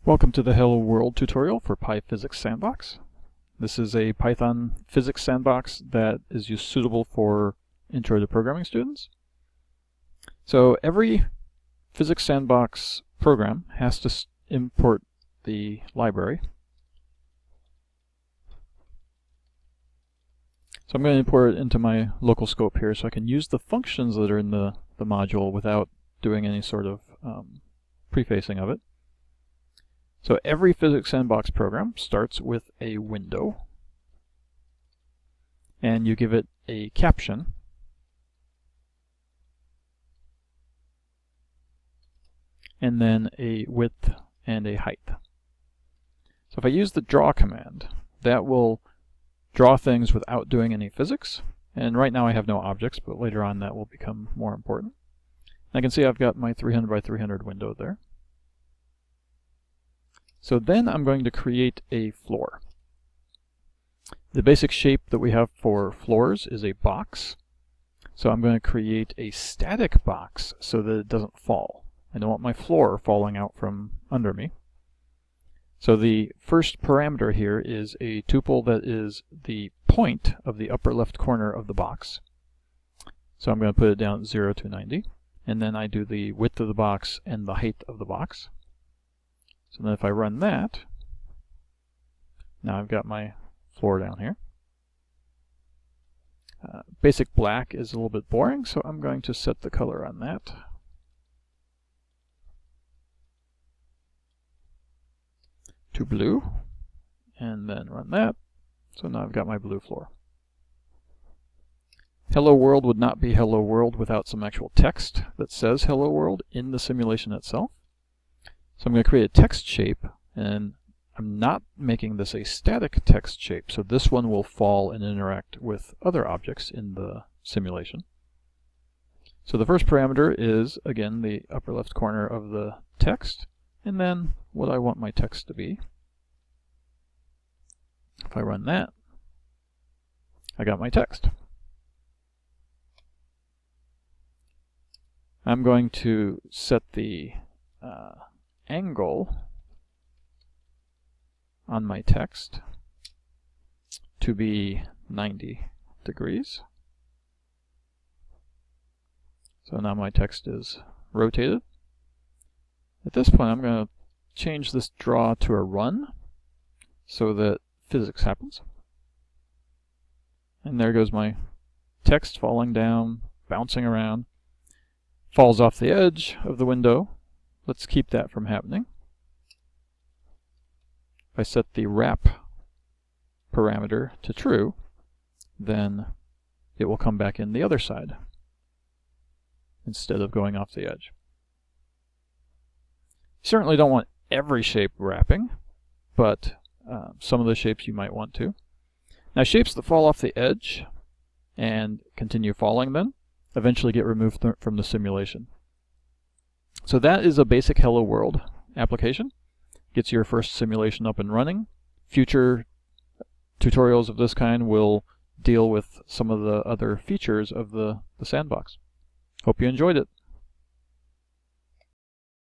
Welcome to the Hello World tutorial for PyPhysicsSandbox. This is a Python physics sandbox that is suitable for intro to programming students. So every physics sandbox program has to import the library. So I'm going to import it into my local scope here so I can use the functions that are in the module without doing any sort of prefacing of it. So every physics sandbox program starts with a window, and you give it a caption, and then a width and a height. So if I use the draw command, that will draw things without doing any physics, and right now I have no objects, but later on that will become more important. And I can see I've got my 300 by 300 window there. So then I'm going to create a floor. The basic shape that we have for floors is a box. So I'm going to create a static box so that it doesn't fall. I don't want my floor falling out from under me. So the first parameter here is a tuple that is the point of the upper left corner of the box. So I'm going to put it down at 0 to 90. And then I do the width of the box and the height of the box. So then if I run that, now I've got my floor down here. Basic black is a little bit boring, so I'm going to set the color on that to blue, and then run that. So now I've got my blue floor. Hello World would not be Hello World without some actual text that says Hello World in the simulation itself. So I'm going to create a text shape, and I'm not making this a static text shape, so this one will fall and interact with other objects in the simulation. So the first parameter is, again, the upper left corner of the text, and then what I want my text to be. If I run that, I got my text. I'm going to set the angle on my text to be 90 degrees. So now my text is rotated. At this point I'm going to change this draw to a run so that physics happens. And there goes my text falling down, bouncing around, falls off the edge of the window. Let's keep that from happening. If I set the wrap parameter to true, then it will come back in the other side instead of going off the edge. You certainly don't want every shape wrapping, but some of the shapes you might want to. Now shapes that fall off the edge and continue falling then eventually get removed from the simulation. So that is a basic Hello World application. Gets your first simulation up and running. Future tutorials of this kind will deal with some of the other features of the sandbox. Hope you enjoyed it.